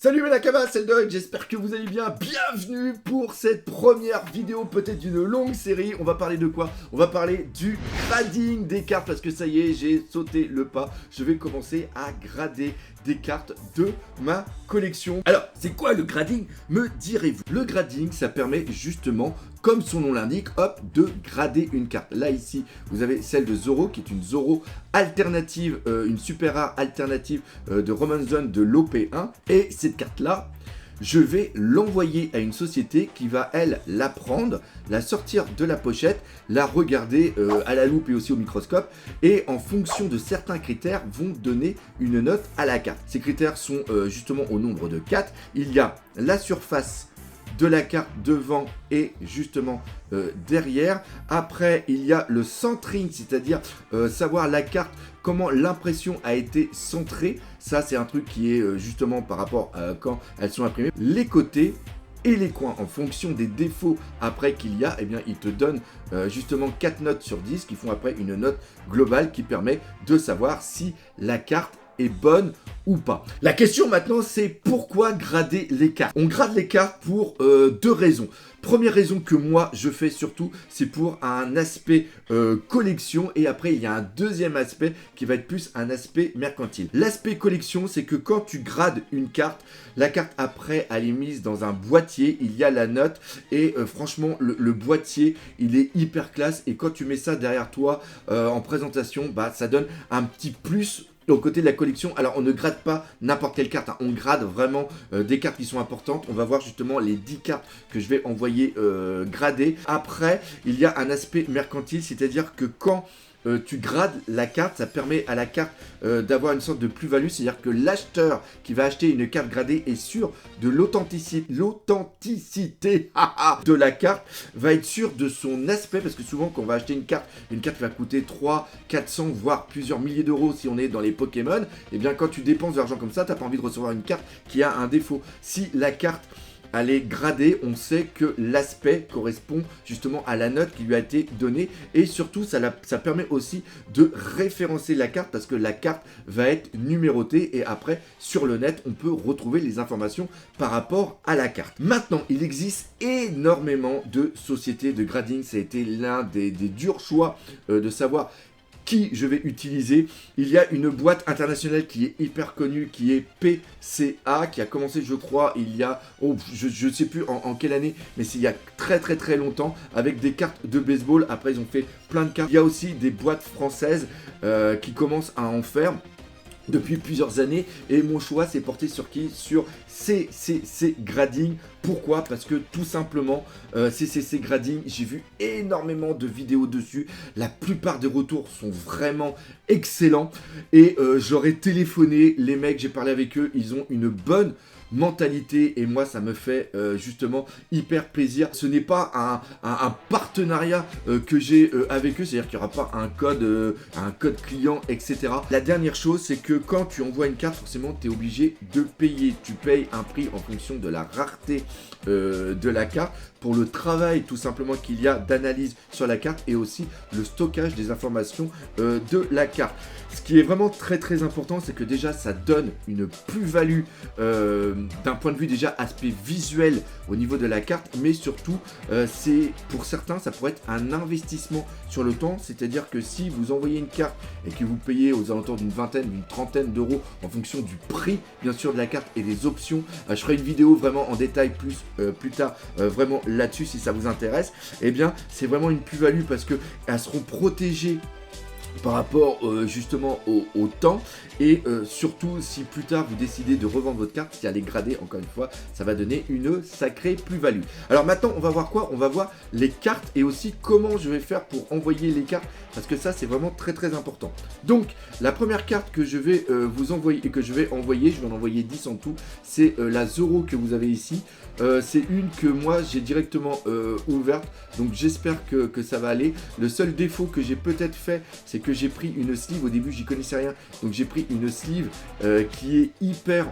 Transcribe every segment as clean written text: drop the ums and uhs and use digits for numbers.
Salut mes Nakamas, c'est le Doc, j'espère que vous allez bien. Bienvenue pour cette première vidéo, peut-être d'une longue série. On va parler de quoi? On va parler du grading des cartes, parce que ça y est, j'ai sauté le pas. Je vais commencer à grader des cartes de ma collection. Alors, c'est quoi le grading, me direz-vous? Le grading, ça permet justement, comme son nom l'indique, hop, de grader une carte. Là, ici, vous avez celle de Zoro, qui est une Zoro alternative, une super rare alternative de Roman Zone de l'OP1. Et cette carte-là, je vais l'envoyer à une société qui va, elle, la prendre, la sortir de la pochette, la regarder à la loupe et aussi au microscope, et en fonction de certains critères, vont donner une note à la carte. Ces critères sont justement au nombre de 4. Il y a la surface de la carte devant et justement derrière. Après, il y a le centering, c'est-à-dire savoir la carte, comment l'impression a été centrée. Ça, c'est un truc qui est justement par rapport à quand elles sont imprimées. Les côtés et les coins, en fonction des défauts après qu'il y a, eh bien, il te donne justement 4 notes sur 10 qui font après une note globale qui permet de savoir si la carte est bonne ou pas. La question maintenant, c'est pourquoi grader les cartes? On grade les cartes pour deux raisons. Première raison que moi je fais surtout, c'est pour un aspect collection, et après il y a un deuxième aspect qui va être plus un aspect mercantile. L'aspect collection, c'est que quand tu grades une carte, la carte après elle est mise dans un boîtier, il y a la note, et franchement le boîtier il est hyper classe, et quand tu mets ça derrière toi en présentation, bah ça donne un petit plus au côté de la collection. Alors on ne grade pas n'importe quelle carte, hein. On grade vraiment des cartes qui sont importantes. On va voir justement les 10 cartes que je vais envoyer grader. Après, il y a un aspect mercantile, c'est-à-dire que quand tu grades la carte, ça permet à la carte d'avoir une sorte de plus-value, c'est-à-dire que l'acheteur qui va acheter une carte gradée est sûr de l'authenticité de la carte, va être sûr de son aspect, parce que souvent quand on va acheter une carte va coûter 300, 400, voire plusieurs milliers d'euros si on est dans les Pokémon, et bien quand tu dépenses de l'argent comme ça, t'as pas envie de recevoir une carte qui a un défaut. Si la carte elle est gradée, on sait que l'aspect correspond justement à la note qui lui a été donnée, et surtout ça permet aussi de référencer la carte, parce que la carte va être numérotée, et après sur le net on peut retrouver les informations par rapport à la carte. Maintenant, il existe énormément de sociétés de grading, ça a été l'un des durs choix de savoir qui je vais utiliser. Il y a une boîte internationale qui est hyper connue, qui est PCA, qui a commencé, je crois, il y a, je ne sais plus en quelle année, mais c'est il y a très longtemps, avec des cartes de baseball. Après, ils ont fait plein de cartes. Il y a aussi des boîtes françaises qui commencent à en faire depuis plusieurs années, et mon choix s'est porté sur qui? Sur CCC Grading. Pourquoi? Parce que tout simplement CCC Grading, j'ai vu énormément de vidéos dessus, la plupart des retours sont vraiment excellents, et j'aurais téléphoné, les mecs, j'ai parlé avec eux, ils ont une bonne mentalité, et moi ça me fait justement hyper plaisir. Ce n'est pas un partenariat que j'ai avec eux, c'est-à-dire qu'il n'y aura pas un code client, etc. La dernière chose, c'est que quand tu envoies une carte, forcément tu es obligé de payer. Tu payes un prix en fonction de la rareté de la carte, pour le travail tout simplement qu'il y a d'analyse sur la carte, et aussi le stockage des informations de la carte. Ce qui est vraiment très important, c'est que déjà ça donne une plus-value d'un point de vue déjà aspect visuel au niveau de la carte, mais surtout c'est pour certains ça pourrait être un investissement sur le temps, c'est-à-dire que si vous envoyez une carte et que vous payez aux alentours d'une vingtaine, d'une trentaine d'euros en fonction du prix bien sûr de la carte et des options, je ferai une vidéo vraiment en détail plus tard vraiment là-dessus si ça vous intéresse, et bien c'est vraiment une plus-value, parce que elles seront protégées par rapport justement au temps, et surtout si plus tard vous décidez de revendre votre carte, si elle est gradée, encore une fois ça va donner une sacrée plus-value. Alors maintenant on va voir quoi? On va voir les cartes, et aussi comment je vais faire pour envoyer les cartes, parce que ça c'est vraiment très important. Donc la première carte que je vais vous envoyer, et que je vais en envoyer 10 en tout, c'est la Zoro que vous avez ici. C'est une que moi j'ai directement ouverte, donc j'espère que ça va aller. Le seul défaut que j'ai peut-être fait, c'est que j'ai pris une sleeve, au début j'y connaissais rien, donc j'ai pris une sleeve qui est hyper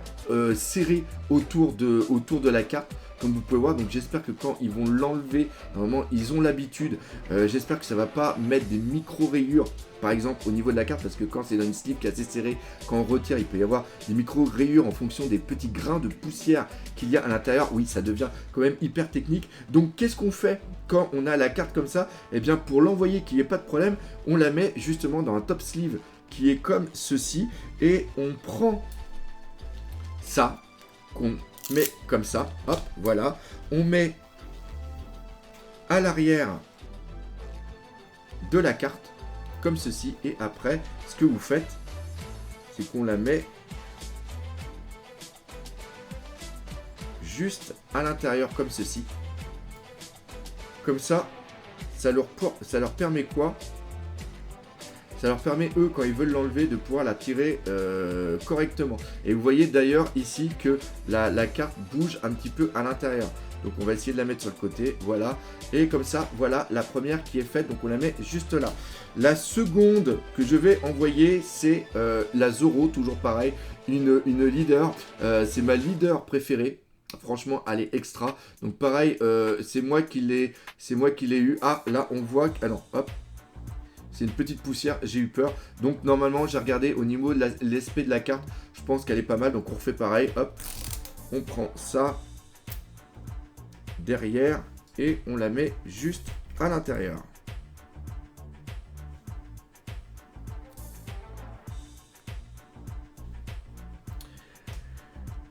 serrée autour de la carte. comme vous pouvez voir. Donc j'espère que quand ils vont l'enlever, normalement ils ont l'habitude, j'espère que ça va pas mettre des micro-rayures par exemple au niveau de la carte, parce que quand c'est dans une sleeve qui est assez serrée, quand on retire, il peut y avoir des micro-rayures en fonction des petits grains de poussière qu'il y a à l'intérieur. Oui, ça devient quand même hyper technique. Donc qu'est-ce qu'on fait quand on a la carte comme ça? Eh bien pour l'envoyer, qu'il n'y ait pas de problème, on la met justement dans un top sleeve qui est comme ceci, et on prend ça, qu'on met comme ça, hop, voilà, on met à l'arrière de la carte, comme ceci, et après, ce que vous faites, c'est qu'on la met juste à l'intérieur, comme ceci. Comme ça, ça leur permet quoi? Ça leur permet, eux, quand ils veulent l'enlever, de pouvoir la tirer correctement. Et vous voyez d'ailleurs ici que la carte bouge un petit peu à l'intérieur. Donc on va essayer de la mettre sur le côté, voilà. Et comme ça, voilà la première qui est faite, donc on la met juste là. La seconde que je vais envoyer, c'est la Zoro, toujours pareil, une leader. C'est ma leader préférée. Franchement, elle est extra. Donc pareil, c'est moi qui l'ai eu. Ah, là, on voit que... Ah non, hop. C'est une petite poussière, j'ai eu peur. Donc normalement, j'ai regardé au niveau de l'aspect de la carte. Je pense qu'elle est pas mal. Donc on refait pareil. Hop. On prend ça derrière et on la met juste à l'intérieur.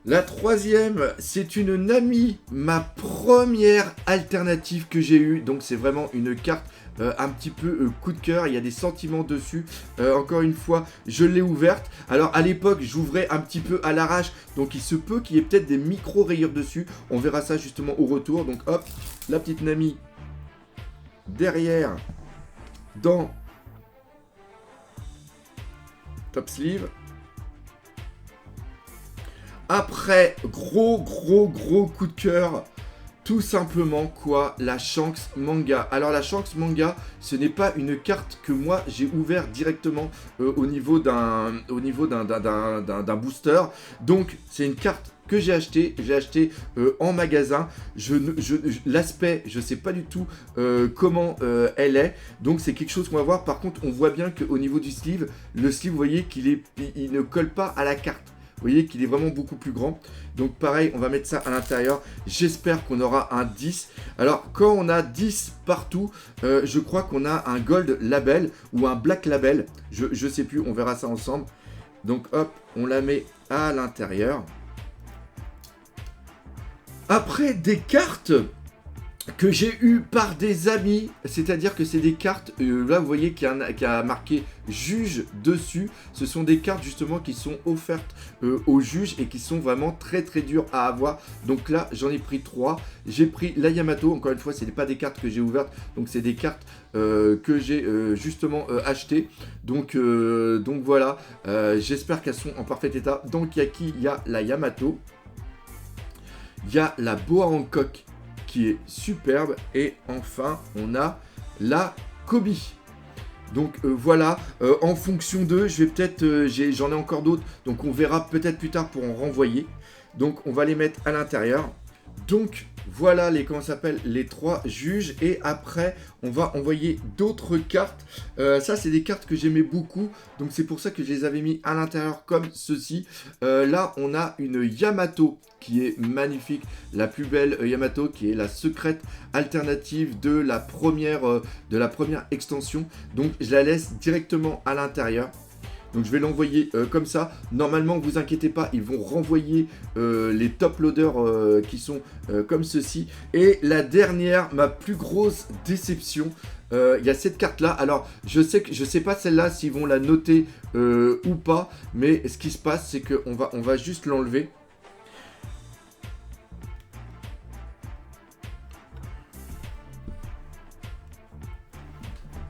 La troisième, c'est une Nami, ma première alternative que j'ai eue. Donc c'est vraiment une carte un petit peu coup de cœur, il y a des sentiments dessus. Encore une fois, je l'ai ouverte. Alors à l'époque, j'ouvrais un petit peu à l'arrache, donc il se peut qu'il y ait peut-être des micro-rayures dessus. On verra ça justement au retour. Donc hop, la petite Nami derrière dans top sleeve. Après, gros coup de cœur, tout simplement quoi, la Shanks Manga. Alors la Shanks Manga, ce n'est pas une carte que moi j'ai ouvert directement au niveau d'un booster. Donc c'est une carte que j'ai acheté en magasin. L'aspect, je sais pas du tout comment elle est. Donc c'est quelque chose qu'on va voir. Par contre, on voit bien qu'au niveau du sleeve, le sleeve, vous voyez qu'il il ne colle pas à la carte. Vous voyez qu'il est vraiment beaucoup plus grand. Donc pareil, on va mettre ça à l'intérieur. J'espère qu'on aura un 10. Alors, quand on a 10 partout, je crois qu'on a un Gold Label ou un Black Label. Je sais plus, on verra ça ensemble. Donc hop, on la met à l'intérieur. Après, des cartes que j'ai eu par des amis, c'est-à-dire que c'est des cartes, là vous voyez qu'il y a marqué juge dessus. Ce sont des cartes justement qui sont offertes aux juges et qui sont vraiment très dures à avoir. Donc là j'en ai pris 3. J'ai pris la Yamato, encore une fois ce n'est pas des cartes que j'ai ouvertes, donc c'est des cartes que j'ai justement achetées. Donc voilà, j'espère qu'elles sont en parfait état. Donc il y a la Yamato, il y a la Boa Hancock qui est superbe, et enfin on a la Kobe. Donc voilà, en fonction d'eux, je vais peut-être, j'en ai encore d'autres, donc on verra peut-être plus tard pour en renvoyer. Donc on va les mettre à l'intérieur. Donc voilà les 3 juges, et après on va envoyer d'autres cartes. Ça c'est des cartes que j'aimais beaucoup, donc c'est pour ça que je les avais mis à l'intérieur comme ceci. Là on a une Yamato qui est magnifique, la plus belle Yamato, qui est la secrète alternative de la première extension. Donc je la laisse directement à l'intérieur. Donc je vais l'envoyer comme ça. Normalement, vous inquiétez pas, ils vont renvoyer les top loaders qui sont comme ceci. Et la dernière, ma plus grosse déception, il y a cette carte là. Alors je sais pas celle-là s'ils vont la noter ou pas, mais ce qui se passe, c'est qu'on va juste l'enlever.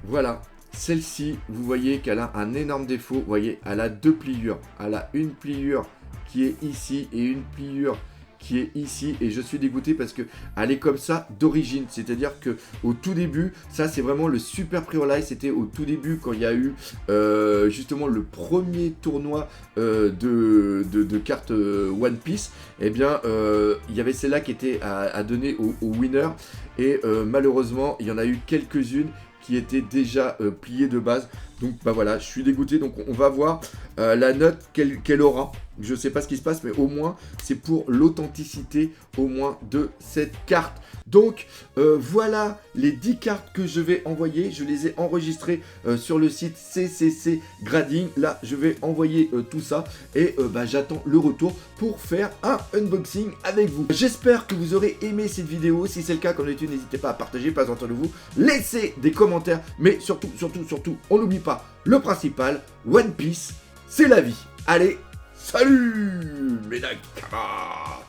Voilà. Celle-ci, vous voyez qu'elle a un énorme défaut. Vous voyez, elle a 2 pliures. Elle a une pliure qui est ici et une pliure qui est ici, et je suis dégoûté parce que elle est comme ça d'origine, c'est-à-dire que au tout début, ça c'est vraiment le super pre-release, c'était au tout début quand il y a eu justement le premier tournoi de cartes One Piece, et bien il y avait celle-là qui était à donner au winner, et malheureusement il y en a eu quelques-unes qui étaient déjà pliées de base. Donc bah voilà, je suis dégoûté. Donc on va voir la note qu'elle aura. Je sais pas ce qui se passe, mais au moins c'est pour l'authenticité au moins de cette carte. Donc voilà les 10 cartes que je vais envoyer. Je les ai enregistrées sur le site CCC Grading. Là je vais envoyer tout ça, et bah, j'attends le retour pour faire un unboxing avec vous. J'espère que vous aurez aimé cette vidéo. Si c'est le cas, comme d'habitude, n'hésitez pas à partager, pas entendre vous, laissez des commentaires, mais surtout, on n'oublie pas le principal, One Piece, c'est la vie. Allez, salut mes Nakamas.